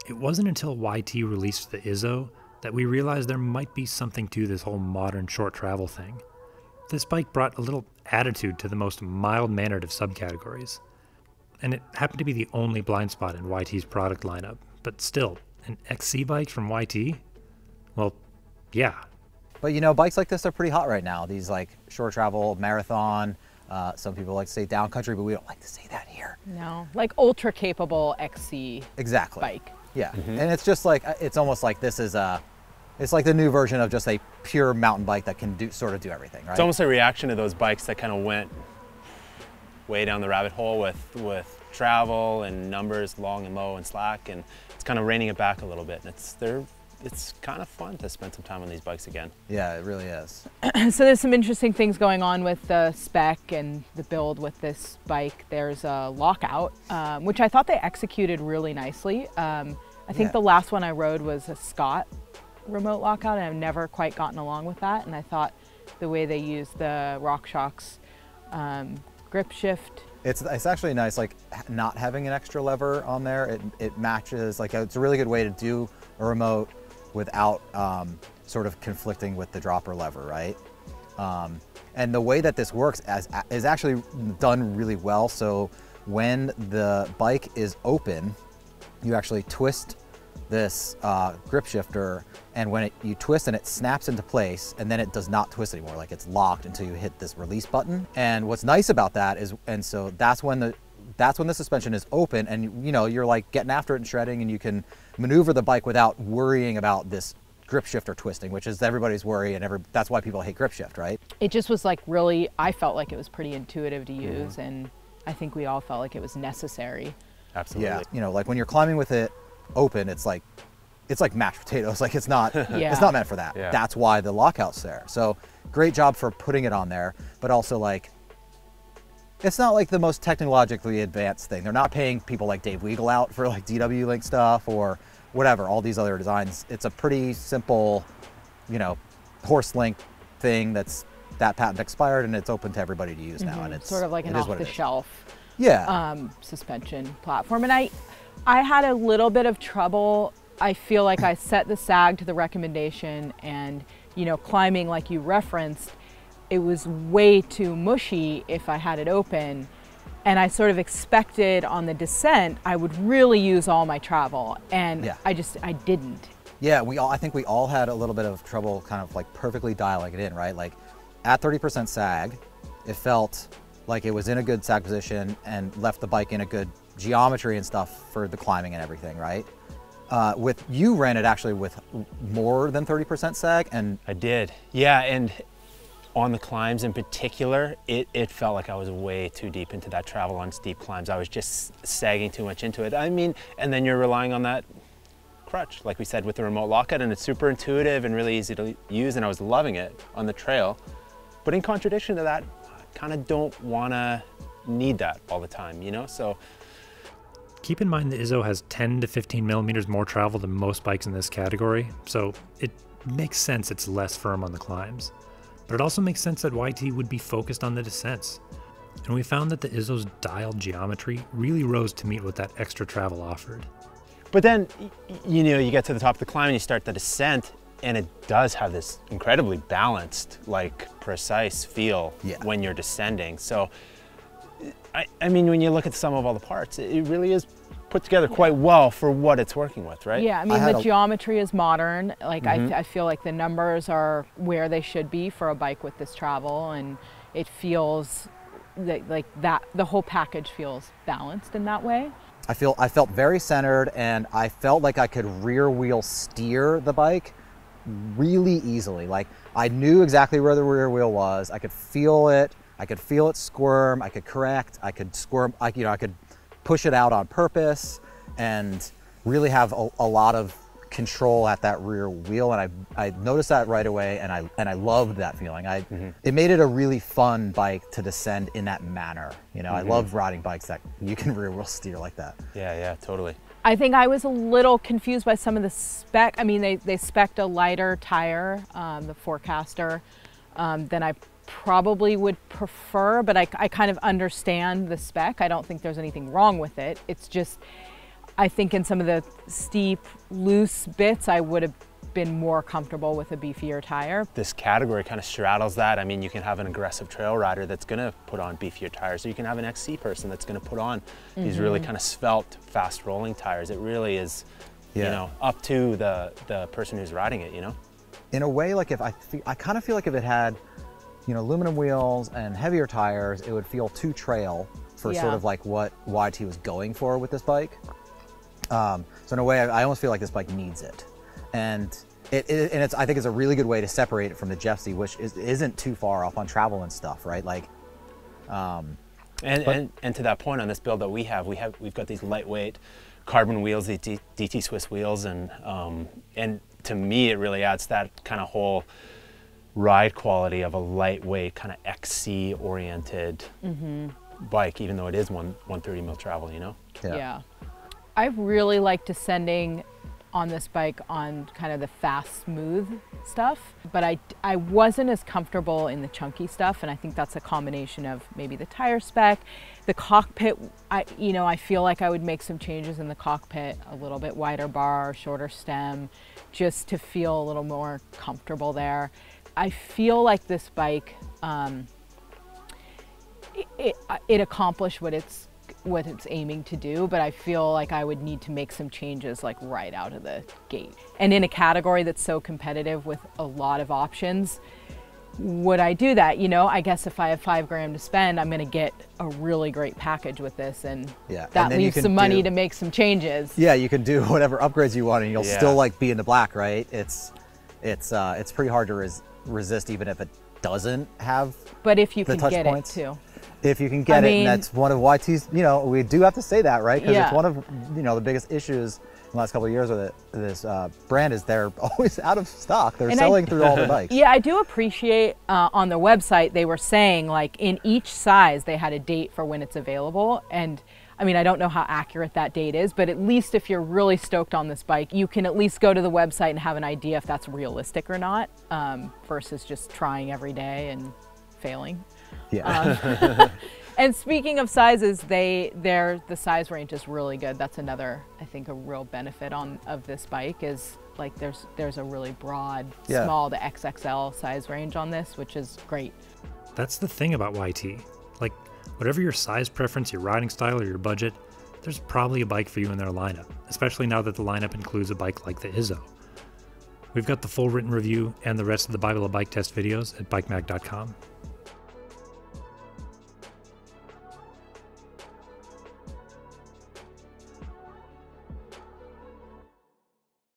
It wasn't until YT released the Izzo that we realized there might be something to this whole modern short travel thing. This bike brought a little attitude to the most mild-mannered of subcategories. And it happened to be the only blind spot in YT's product lineup. But still, an XC bike from YT? Well, yeah. But you know, bikes like this are pretty hot right now. These like short travel, marathon, some people like to say downcountry, but we don't like to say that here. No, like ultra capable XC exactly. bike. Yeah, and it's just like, it's almost like this is it's like the new version of just a pure mountain bike that can sort of do everything, right? It's almost a reaction to those bikes that kind of went way down the rabbit hole with travel and numbers long and low and slack, and it's kind of reining it back a little bit. And it's kind of fun to spend some time on these bikes again. Yeah, it really is. So there's some interesting things going on with the spec and the build with this bike. There's a lockout, which I thought they executed really nicely. I think the last one I rode was a Scott remote lockout, and I've never quite gotten along with that. And I thought the way they used the RockShox grip shift. It's actually nice, like not having an extra lever on there. It matches, like it's a really good way to do a remote without sort of conflicting with the dropper lever, right? And the way that this works is actually done really well. So when the bike is open, you actually twist this grip shifter, and when you twist and it snaps into place, and then it does not twist anymore, like it's locked until you hit this release button. And what's nice about that is, and so that's when the suspension is open, and you know, you're like getting after it and shredding, and you can maneuver the bike without worrying about this grip shifter twisting, which is everybody's worry, and that's why people hate grip shift, right? It just was like really, I felt like it was pretty intuitive to use, and I think we all felt like it was necessary. Absolutely. Yeah, you know, like when you're climbing with it open, it's like mashed potatoes. Like it's not meant for that. Yeah. That's why the lockout's there. So great job for putting it on there, but also like, it's not like the most technologically advanced thing. They're not paying people like Dave Weigel out for like DW Link stuff or whatever, all these other designs. It's a pretty simple, you know, horse link thing that patent expired, and it's open to everybody to use now. And it's sort of like an off-the-shelf suspension platform. And I had a little bit of trouble. I feel like I set the sag to the recommendation, and you know, climbing like you referenced, it was way too mushy if I had it open, and I sort of expected on the descent I would really use all my travel, and I didn't. Yeah, I think we all had a little bit of trouble kind of like perfectly dialing it in, right? Like at 30% sag, it felt like it was in a good sag position and left the bike in a good geometry and stuff for the climbing and everything, right? You ran it actually with more than 30% sag, and I did, yeah, and on the climbs in particular, it felt like I was way too deep into that travel on steep climbs. I was just sagging too much into it. I mean, and then you're relying on that crutch, like we said, with the remote lockout, and it's super intuitive and really easy to use, and I was loving it on the trail. But in contradiction to that, I kind of don't want to need that all the time, you know? So keep in mind the Izzo has 10 to 15 millimeters more travel than most bikes in this category, so it makes sense it's less firm on the climbs. But it also makes sense that YT would be focused on the descents. And we found that the Izzo's dialed geometry really rose to meet what that extra travel offered. But then, you know, you get to the top of the climb and you start the descent, and it does have this incredibly balanced, like precise feel when you're descending. So, I mean, when you look at the sum of all the parts, it really is put together quite well for what it's working with, right? Yeah, I mean, the geometry is modern. Like, I feel like the numbers are where they should be for a bike with this travel, and it feels like that, the whole package feels balanced in that way. I felt very centered, and I felt like I could rear wheel steer the bike really easily. Like, I knew exactly where the rear wheel was. I could feel it. I could feel it squirm. I could correct. I could squirm. I could push it out on purpose and really have a lot of control at that rear wheel. And I noticed that right away, and I loved that feeling. It made it a really fun bike to descend in that manner. You know, I love riding bikes that you can rear wheel steer like that. Yeah, totally. I think I was a little confused by some of the spec. I mean, they spec'd a lighter tire, the Forecaster, than I probably would prefer, but I kind of understand the spec. I don't think there's anything wrong with it. It's just, I think in some of the steep, loose bits, I would have been more comfortable with a beefier tire. This category kind of straddles that. I mean, you can have an aggressive trail rider that's going to put on beefier tires, or you can have an XC person that's going to put on these really kind of svelte, fast rolling tires. It really is, you know, up to the person who's riding it, you know? In a way, like I kind of feel like if it had, you know, aluminum wheels and heavier tires, it would feel too trail for sort of like what YT was going for with this bike. So in a way, I almost feel like this bike needs it. And I think it's a really good way to separate it from the Jeffsy, which isn't too far off on travel and stuff, right? Like, and to that point on this build that we've got these lightweight carbon wheels, these DT Swiss wheels, and to me it really adds that kind of whole ride quality of a lightweight kind of XC oriented bike, even though it is 130 mil travel, you know? Yeah. I really like descending on this bike on kind of the fast, smooth stuff, but I wasn't as comfortable in the chunky stuff, and I think that's a combination of maybe the tire spec, the cockpit. I feel like I would make some changes in the cockpit, a little bit wider bar, shorter stem, just to feel a little more comfortable there. I feel like this bike, it accomplished what it's aiming to do, but I feel like I would need to make some changes like right out of the gate. And in a category that's so competitive with a lot of options, would I do that? You know, I guess if I have $5 grand to spend, I'm gonna get a really great package with this, and that leaves some money to make some changes. Yeah, you can do whatever upgrades you want and you'll still like be in the black, right? It's pretty hard to resist even if it doesn't have but if you the can touch get points. it too. If you can get it, and that's one of YT's, you know, we do have to say that, right? Because it's one of, you know, the biggest issues in the last couple of years with this brand is they're always out of stock. They're selling through all the bikes. Yeah, I do appreciate on their website, they were saying like in each size, they had a date for when it's available. And I mean, I don't know how accurate that date is, but at least if you're really stoked on this bike, you can at least go to the website and have an idea if that's realistic or not, versus just trying every day and failing. Yeah. And speaking of sizes, the size range is really good. That's another, I think, a real benefit of this bike is like there's a really broad, small to XXL size range on this, which is great. That's the thing about YT. Like, whatever your size preference, your riding style, or your budget, there's probably a bike for you in their lineup, especially now that the lineup includes a bike like the Izzo. We've got the full written review and the rest of the Bible of Bike Test videos at bikemag.com.